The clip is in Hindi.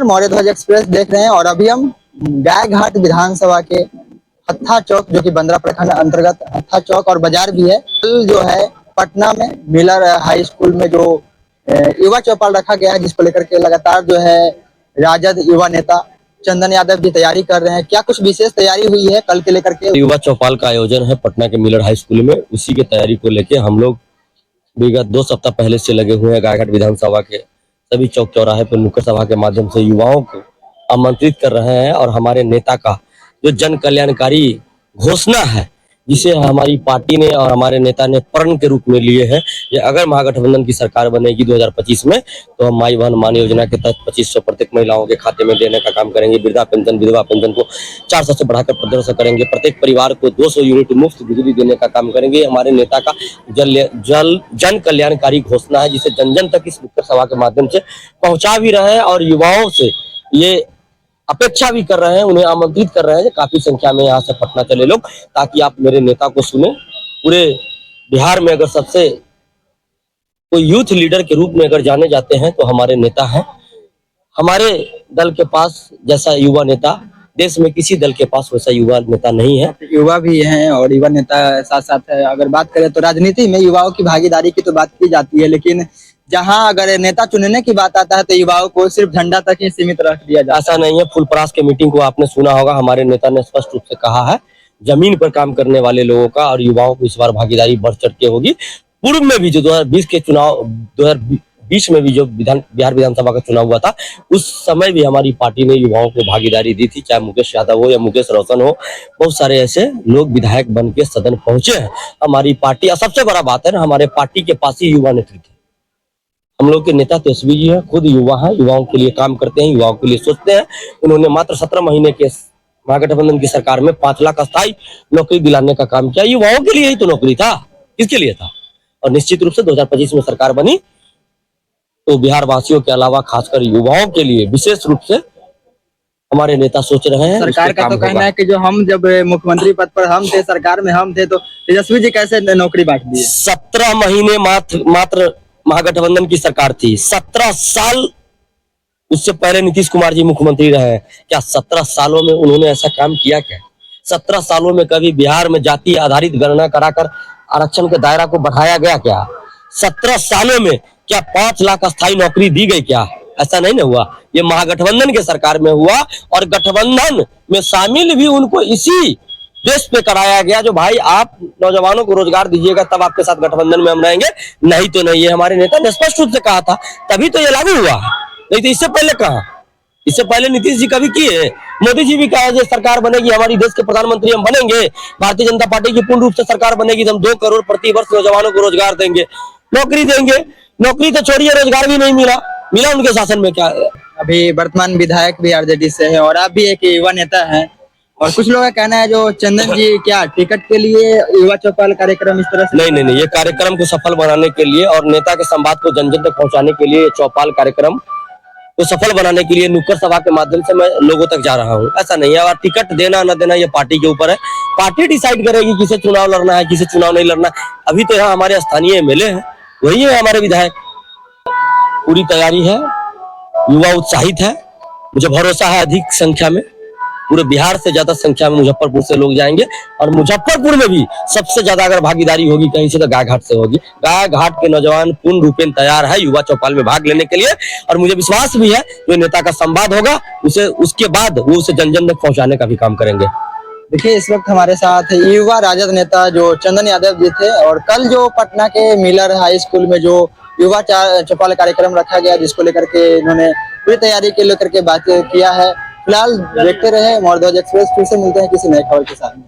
मौर्य ध्वज एक्सप्रेस देख रहे हैं और अभी हम गायघाट विधानसभा के हत्था चौक जो कि बंदरा प्रखंड अंतर्गत हत्था चौक और बाजार भी है, जो है पटना में मिलर हाई स्कूल में जो युवा चौपाल रखा गया है, जिसको लेकर के लगातार जो है राजद युवा नेता चंदन यादव भी तैयारी कर रहे हैं। क्या कुछ विशेष तैयारी हुई है कल के लेकर के? युवा चौपाल का आयोजन है पटना के मिलर हाई स्कूल में, उसी की तैयारी को लेके हम लोग विगत 2 सप्ताह पहले से लगे हुए हैं। गायघाट विधानसभा के सभी चौक चौराहे पर नुक्कड़ सभा के माध्यम से युवाओं को आमंत्रित कर रहे हैं और हमारे नेता का जो जन कल्याणकारी घोषणा है, जिसे हमारी पार्टी ने और हमारे नेता ने प्रण के रूप में लिए हैं कि अगर महागठबंधन की सरकार बनेगी 2025 में, तो हम माई बहन मान योजना के तहत 2500 प्रत्येक महिलाओं के खाते में देने का काम करेंगे। वृद्धा पेंशन, विधवा पेंशन को 400 से बढ़ाकर 1500 करेंगे। प्रत्येक परिवार को 200 यूनिट मुफ्त बिजली देने का काम करेंगे। हमारे नेता का जन कल्याणकारी घोषणा है, जिसे जन जन तक इस नुक्कड़ सभा के माध्यम से पहुंचा भी रहे हैं और युवाओं से ये अपेक्षा भी कर रहे हैं, उन्हें आमंत्रित कर रहे हैं काफी संख्या में यहाँ से पटना चले लोग, ताकि आप मेरे नेता को सुने। पूरे बिहार में अगर सबसे कोई यूथ लीडर के रूप में अगर जाने जाते हैं तो हमारे नेता हैं। हमारे दल के पास जैसा युवा नेता देश में किसी दल के पास वैसा युवा नेता नहीं है। युवा भी हैं और युवा नेता साथ साथ है। अगर बात करें तो राजनीति में युवाओं की भागीदारी की तो बात की जाती है, लेकिन जहां अगर नेता चुनने की बात आता है तो युवाओं को सिर्फ झंडा तक ही सीमित रख दिया जाता है। ऐसा नहीं है। फुलपरास के मीटिंग को आपने सुना होगा, हमारे नेता ने स्पष्ट रूप से कहा है जमीन पर काम करने वाले लोगों का और युवाओं को इस बार भागीदारी बढ़ चढ़ के होगी। पूर्व में भी जो 2020 के चुनाव 2020 में भी जो बिहार विधानसभा का चुनाव हुआ था, उस समय भी हमारी पार्टी ने युवाओं को भागीदारी दी थी, चाहे मुकेश यादव हो या मुकेश रोशन हो। बहुत सारे ऐसे लोग विधायक बन के सदन पहुंचे हैं हमारी पार्टी। और सबसे बड़ा बात है ना, हमारे पार्टी के पास ही युवा नेतृत्व। हम लोग के नेता तेजस्वी जी हैं, खुद युवा हैं, युवाओं के लिए काम करते हैं, युवाओं के लिए सोचते हैं। उन्होंने मात्र 17 महीने के महागठबंधन की सरकार में 5 लाख अस्थायी नौकरी दिलाने का काम किया। युवाओं के लिए ही तो नौकरी था, किसके लिए था? और निश्चित रूप से 2025 में सरकार बनी तो बिहार वासियों के अलावा खासकर युवाओं के लिए विशेष रूप से हमारे नेता सोच रहे हैं। सरकार का तो कहना है कि जो हम जब मुख्यमंत्री पद पर हम थे, सरकार में हम थे, तो तेजस्वी जी कैसे नौकरी बांट दी? 17 महीने मात्र महागठबंधन की सरकार थी। 17 साल उससे पहले नीतीश कुमार जी मुख्यमंत्री रहे हैं। क्या 17 सालों में उन्होंने ऐसा काम किया? क्या 17 सालों में कभी बिहार में जाति आधारित गणना कराकर आरक्षण के दायरा को बढ़ाया गया? क्या 17 सालों में क्या 5 लाख अस्थायी नौकरी दी गई? क्या ऐसा नहीं ना हुआ? ये महागठबंधन के सरकार में हुआ और गठबंधन में शामिल भी उनको इसी देश पे कराया गया, जो भाई आप नौजवानों को रोजगार दीजिएगा तब आपके साथ गठबंधन में हम रहेंगे, नहीं तो नहीं। ये हमारे नेता ने स्पष्ट रूप से कहा था, तभी तो ये लागू हुआ, नहीं तो इससे पहले कहा। इससे पहले नीतीश जी कभी किए, मोदी जी भी कहा सरकार बनेगी, हमारी देश के प्रधानमंत्री हम बनेंगे, भारतीय जनता पार्टी की पूर्ण रूप से सरकार बनेगी तो हम 2 करोड़ प्रति वर्ष नौजवानों को रोजगार देंगे, नौकरी देंगे। नौकरी तो छोड़िए, रोजगार भी नहीं मिला उनके शासन में। क्या अभी वर्तमान विधायक भी आरजेडी से है और आप भी एक युवा नेता हैं, और कुछ लोगों का कहना है जो चंदन जी क्या टिकट के लिए युवा चौपाल कार्यक्रम इस तरह से नहीं, ये कार्यक्रम को सफल बनाने के लिए और नेता के संवाद को जन जन तक पहुंचाने के लिए, चौपाल कार्यक्रम को सफल बनाने के लिए नुक्कड़ सभा के माध्यम से मैं लोगों तक जा रहा हूं। ऐसा नहीं है। और टिकट देना न देना ये पार्टी के ऊपर है। पार्टी डिसाइड करेगी किसे चुनाव लड़ना है, किसे चुनाव नहीं लड़ना है। अभी तो यहाँ हमारे स्थानीय एमएलए हैं, वही है हमारे विधायक। पूरी तैयारी है, युवा उत्साहित है, मुझे भरोसा है अधिक संख्या में, पूरे बिहार से ज्यादा संख्या में मुजफ्फरपुर से लोग जाएंगे। और मुजफ्फरपुर में भी सबसे ज्यादा अगर भागीदारी होगी कहीं से तो गायघाट से होगी। गायघाट के नौजवान पूर्ण रूपेण तैयार है युवा चौपाल में भाग लेने के लिए, और मुझे विश्वास भी है जो नेता का संवाद होगा उसके बाद वो उसे जन जन तक पहुंचाने का भी काम करेंगे। देखिए, इस वक्त हमारे साथ युवा राजद नेता जो चंदन यादव जी थे, और कल जो पटना के मिलर हाई स्कूल में जो युवा चौपाल कार्यक्रम रखा गया, जिसको लेकर के इन्होंने पूरी तैयारी के लेकर के बात किया है। फिलहाल देखते रहे मौर्य ध्वज एक्सप्रेस। फिर से मिलते हैं किसी नए खबर के साथ।